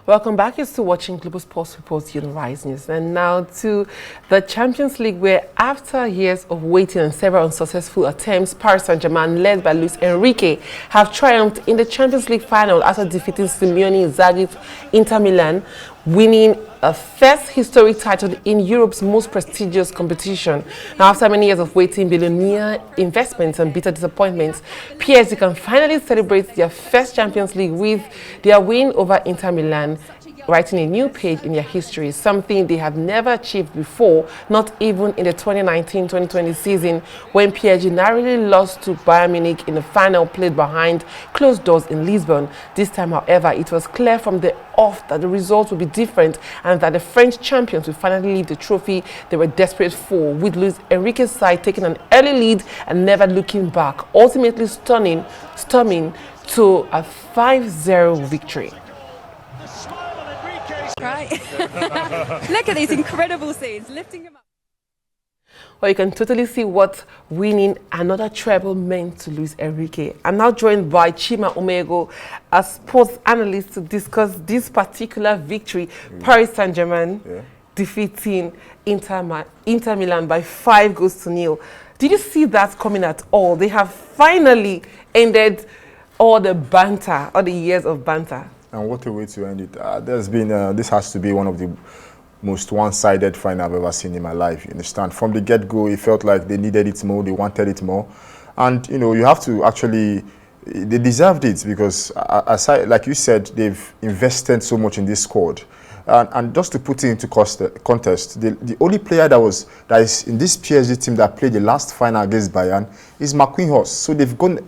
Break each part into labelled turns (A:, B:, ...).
A: Welcome back. You're still watching Global Sports Reports on Rise News. And now to the Champions League, where after years of waiting and several unsuccessful attempts, Paris Saint-Germain, led by Luis Enrique, have triumphed in the Champions League final after defeating Simeone Inzaghi's Inter Milan, winning a first historic title in Europe's most prestigious competition. Now, after many years of waiting, billionaire investments and bitter disappointments, PSG can finally celebrate their first Champions League with their win over Inter Milan, writing a new page in their history, something they have never achieved before, not even in the 2019-2020 season, when PSG narrowly lost to Bayern Munich in the final played behind closed doors in Lisbon. This time, however, it was clear from the off that the results would be different and that the French champions would finally leave the trophy they were desperate for, with Luis Enrique's side taking an early lead and never looking back, ultimately storming to a 5-0 victory.
B: Right. Look at these incredible scenes, lifting him up.
A: Well, you can totally see what winning another treble meant to Luis Enrique. I'm now joined by Chima Umeugo, a sports analyst, to discuss this particular victory. Paris Saint-Germain defeating Inter Milan by 5-0. Did you see that coming at all? They have finally ended all the banter, all the years of banter.
C: And what a way to end it. This has to be one of the most one-sided final I've ever seen in my life. You understand? From the get-go, it felt like they needed it more, they wanted it more. And, you know, you have to actually, they deserved it because, aside, like you said, they've invested so much in this squad. And just to put it into context, the only player that is in this PSG team that played the last final against Bayern is Marquinhos. So they've done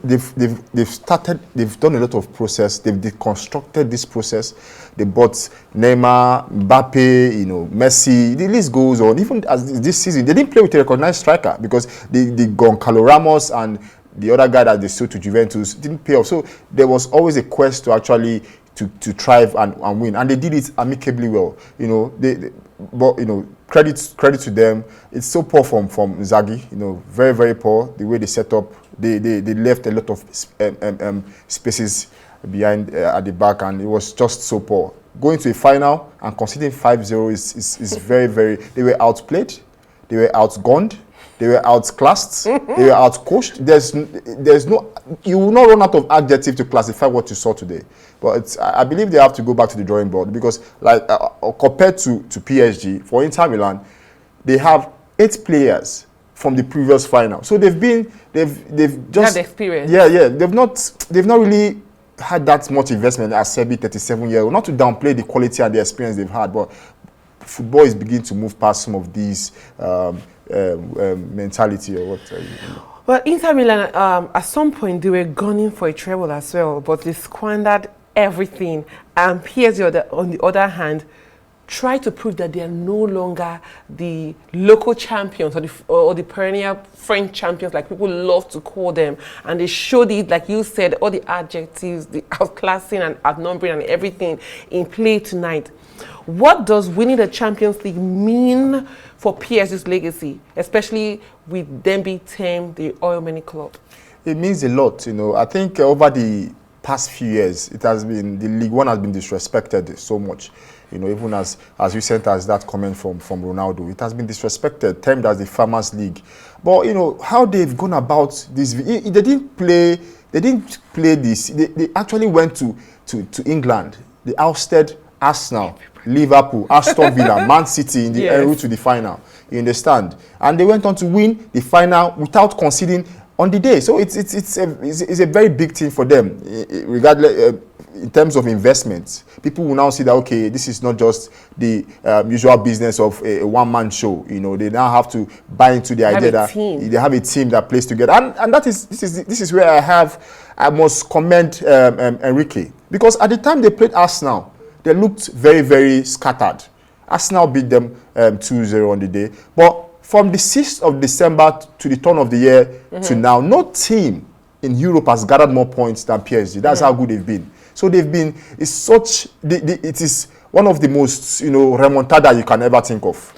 C: a lot of process. They've deconstructed this process. They bought Neymar, Mbappe, Messi. The list goes on. Even as this season, they didn't play with a recognized striker because they Goncalo Ramos and the other guy that they sold to Juventus didn't pay off. So there was always a quest to actually to thrive and win, and they did it amicably well. Credit to them. It's so poor from Inzaghi. Very, very poor the way they set up. They left a lot of spaces behind at the back, and it was just so poor. Going to a final and conceding 5-0 is very, very. They were outplayed. They were outgunned. They were outclassed. They were outcoached. There's no. You will not run out of adjective to classify what you saw today. But I believe they have to go back to the drawing board because, compared to PSG, for Inter Milan, they have 8 players from the previous final. So they've just
A: had experience.
C: Yeah. They've not really had that much investment as Sebi, 37-year-old. Not to downplay the quality and the experience they've had, but football is beginning to move past some of these. Mentality or what?
A: Well, Inter Milan, at some point, they were gunning for a treble as well, but they squandered everything. And PSG, on the other hand, tried to prove that they are no longer the local champions or the perennial French champions, like people love to call them. And they showed it, like you said, all the adjectives, the outclassing and outnumbering and everything in play tonight. What does winning the Champions League mean for PSG's legacy, especially with Dembele team, the oil money club?
C: It means a lot. I think over the past few years, it has been, the League One has been disrespected so much. Even as recent as that comment from Ronaldo, it has been disrespected, termed as the Farmers League. But how they've gone about this, they didn't play this. They actually went to England. They ousted Arsenal, Liverpool, Aston Villa, Man City in the route to the final. You understand? And they went on to win the final without conceding on the day. So it's a very big thing for them, regardless in terms of investments. People will now see that, okay, this is not just the usual business of a one-man show. They now have to buy into the idea that they have a team that plays together. And this is where I must commend Enrique, because at the time they played Arsenal, they looked very, very scattered. Arsenal beat them 2-0 on the day. But from the 6th of December to the turn of the year to now, no team in Europe has gathered more points than PSG. That's how good they've been. So it is one of the most, remontada you can ever think of.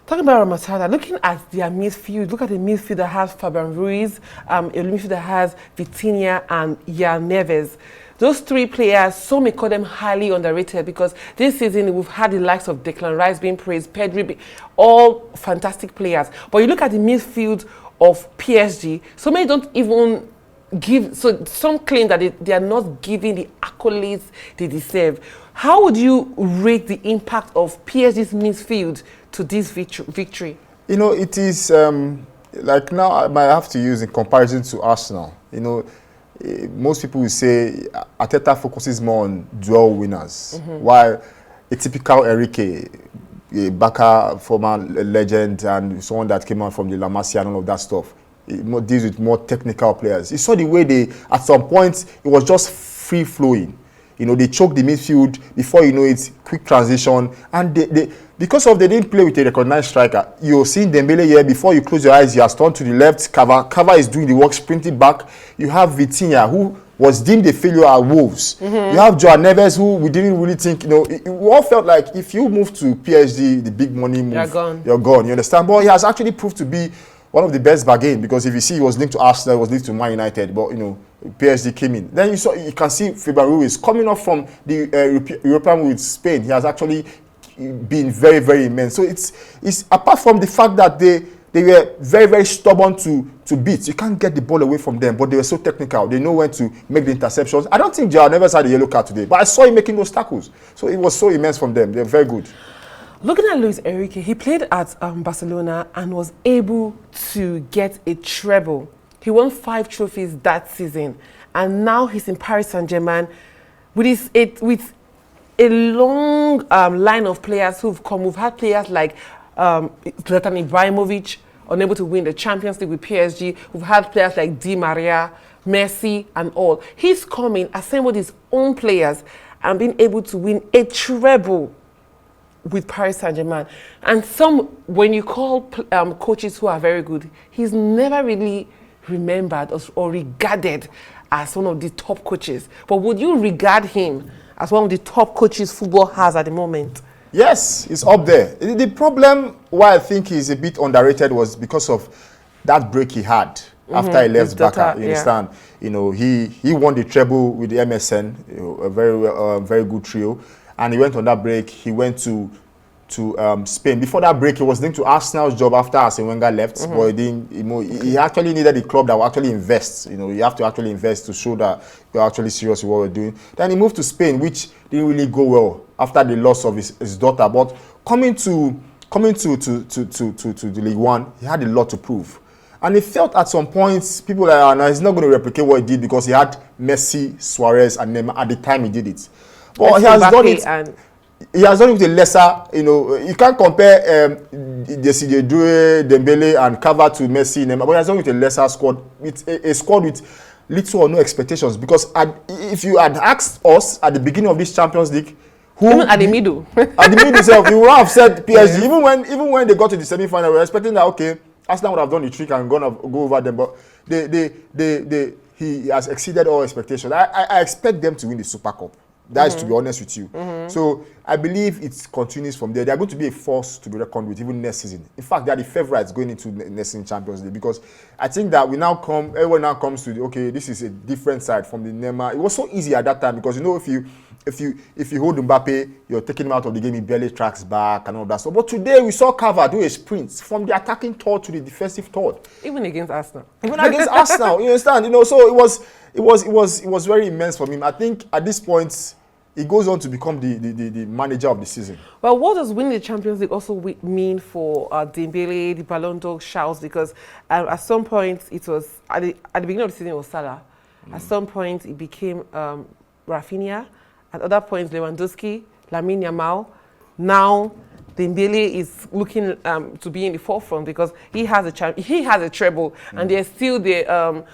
A: Talking about Remontada, looking at their midfield, look at the midfield that has Fabian Ruiz, a midfield that has Vitinha and Jan Neves. those three players, some may call them highly underrated because this season we've had the likes of Declan Rice being praised, Pedri, all fantastic players. But you look at the midfield of PSG, so many don't even give, so some claim that they are not giving the accolades they deserve. How would you rate the impact of PSG's midfield to this victory?
C: You know, it is like now I might have to use in comparison to Arsenal. You know, most people will say Arteta focuses more on duel winners, while a typical Enrique, a Barca former legend and someone that came out from the La Masia and all of that stuff, it deals with more technical players. You saw the way they, at some point, it was just free-flowing. You know, they choked the midfield, before you know it, quick transition, and because they didn't play with a recognized striker. You're seeing Dembele here, before you close your eyes, he has turned to the left, Cava is doing the work, sprinting back. You have Vitinha, who was deemed a failure at Wolves. You have Joao Neves, who we didn't really think, you know, it all felt like if you move to PSG, the big money move, you're gone, you understand? But he has actually proved to be one of the best bargain, because if you see, he was linked to Arsenal, he was linked to Man United, but, you know, PSG came in. Then you can see Fabian Ruiz coming off from the European with Spain. He has actually been very, very immense. So it's apart from the fact that they were very, very stubborn to beat. You can't get the ball away from them, but they were so technical. They know when to make the interceptions. I don't think Joao Neves had a yellow card today, but I saw him making those tackles. So it was so immense from them. They're very good.
A: Looking at Luis Enrique, he played at Barcelona and was able to get a treble. He won 5 trophies that season, and now he's in Paris Saint-Germain with a long line of players who've come. We've had players like Zlatan Ibrahimovic, unable to win the Champions League with PSG. We've had players like Di Maria, Messi, and all. He's coming, assembled his own players, and been able to win a treble with Paris Saint-Germain. And when you call coaches who are very good, he's never really remembered or regarded as one of the top coaches. But would you regard him as one of the top coaches football has at the moment?
C: Yes, he's up there. The problem why I think he's a bit underrated was because of that break he had after he left Barca. You understand? You know, he won the treble with the MSN, you know, a very good trio, and he went on that break. He went to Spain. Before that break, he was linked to Arsenal's job after Arsene Wenger left, but he didn't. You know, he actually needed a club that will actually invest. You know, you have to actually invest to show that you're actually serious with what we're doing. Then he moved to Spain, which didn't really go well after the loss of his daughter. But coming to the League One, he had a lot to prove. And he felt at some points, people were like, no, he's not going to replicate what he did because he had Messi, Suarez, and Neymar at the time he did it. But he has done it. He has done it with a lesser, you know, you can't compare Dembele and Cava to Messi, Neymar, but he has done it with a lesser squad, with a squad with little or no expectations. Because if you had asked us at the beginning of this Champions League,
A: even at the middle,
C: itself, you would have said PSG. Even when they got to the semi-final, we were expecting that okay, Arsenal would have done the trick and go over them, but he has exceeded all expectations. I expect them to win the Super Cup. That is to be honest with you. So I believe it continues from there. They are going to be a force to be reckoned with even next season. In fact, they are the favourites going into next season Champions League, because I think that everyone now comes to okay, this is a different side from the Neymar. It was so easy at that time because you know if you hold Mbappe, you're taking him out of the game, he barely tracks back and all that stuff. But today we saw Cava do a sprint from the attacking third to the defensive third.
A: Even against Arsenal.
C: You understand? You know, so it was very immense for him. I think at this point he goes on to become the manager of the season. Well,
A: what does winning the Champions League also mean for Dembele, the Ballon d'Or shouts? Because at some point it was at the beginning of the season it was Salah. At some point it became Rafinha. At other points Lewandowski, Lamine Yamal. Now Dembele is looking to be in the forefront because he has a treble, and there's still the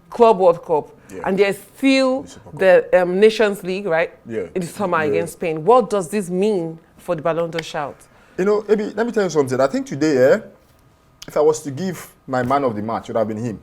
A: Club World Cup. Yeah. And there's still the Nations League, right? Yeah. In the summer against Spain. What does this mean for the Ballon d'Or shout? You know,
C: let me tell you something. I think today, if I was to give my man of the match, it would have been him.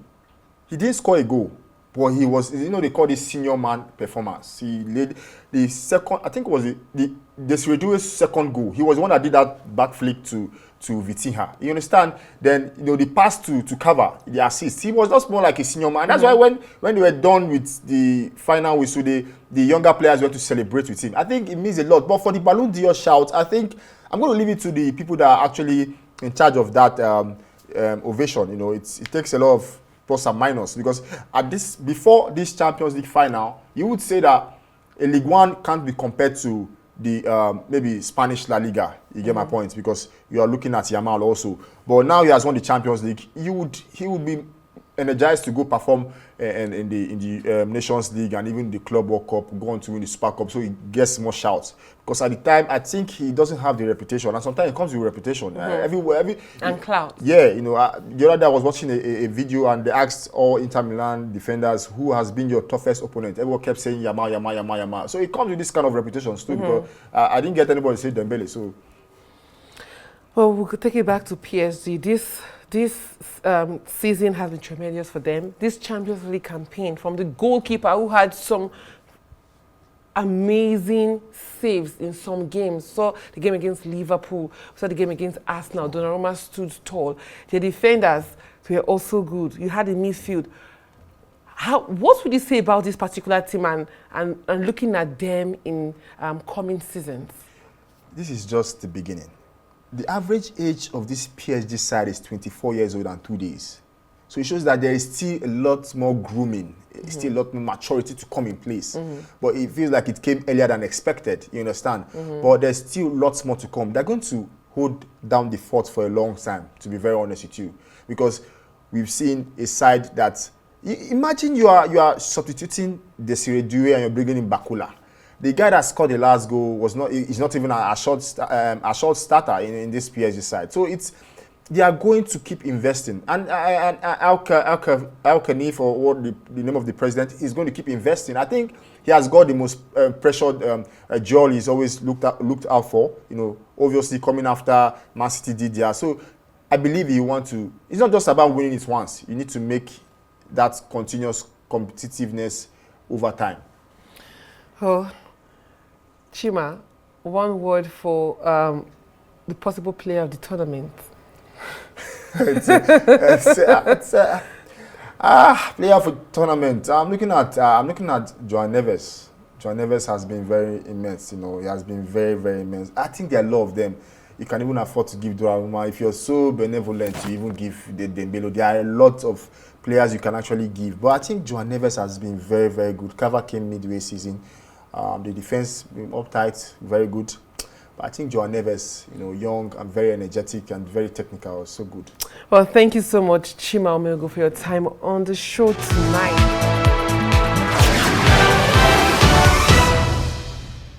C: He didn't score a goal, but he was, you know, they call this senior man performance. He led the second, I think it was the Desiree Doué's second goal. He was the one that did that back flick to to Vitinha. You understand? Then, you know, the pass to cover, the assist. He was just more like a senior man. That's why when they were done with the final whistle, the younger players went to celebrate with him. I think it means a lot. But for the Ballon d'Or shout, I think I'm going to leave it to the people that are actually in charge of that ovation. You know, it takes a lot of plus and minus, because before this Champions League final, you would say that a League One can't be compared to the maybe Spanish La Liga. You get my point, because you are looking at Yamal also. But now he has won the Champions League. He would be energized to go perform in the Nations League and even the Club World Cup, go on to win the Super Cup, so he gets more shouts. Because at the time, I think he doesn't have the reputation, and sometimes it comes with reputation. And
A: clout.
C: Yeah, you know, the other day I was watching a video, and they asked all Inter Milan defenders, who has been your toughest opponent? Everyone kept saying Yamal, Yamal, Yamal, Yamal. So it comes with this kind of reputations too, because I didn't get anybody to say Dembele. So,
A: well, we could take it back to PSG. This season has been tremendous for them. This Champions League campaign, from the goalkeeper who had some amazing saves in some games. Saw the game against Liverpool, saw the game against Arsenal. Donnarumma stood tall. The defenders were also good. You had the midfield. What would you say about this particular team and looking at them in coming seasons?
C: This is just the beginning. The average age of this PSG side is 24 years old and 2 days. So it shows that there is still a lot more grooming, still a lot more maturity to come in place. But it feels like it came earlier than expected, you understand? But there's still lots more to come. They're going to hold down the fort for a long time, to be very honest with you. Because we've seen a side that, imagine you are substituting Desiree Doué and you're bringing in Bakula. The guy that scored the last goal is not even a short starter in this PSG side. So they are going to keep investing. And Al Khanif, or what the name of the president, is going to keep investing. I think he has got the most pressured jewel he's always looked out for. You know, obviously coming after Man City did there. So I believe it's not just about winning it once. You need to make that continuous competitiveness over time.
A: Oh, Chima, one word for the possible player of the tournament.
C: Player for tournament. I'm looking at João Neves. João Neves has been very immense. You know, he has been very, very immense. I think there are a lot of them. You can even afford to give Donnarumma. If you're so benevolent, you even give the Dembele. There are a lot of players you can actually give. But I think João Neves has been very, very good. Cover came midway season. The defense been uptight, very good. But I think João Neves, you know, young and very energetic and very technical, so good.
A: Well, thank you so much, Chima Umeugo, for your time on the show tonight.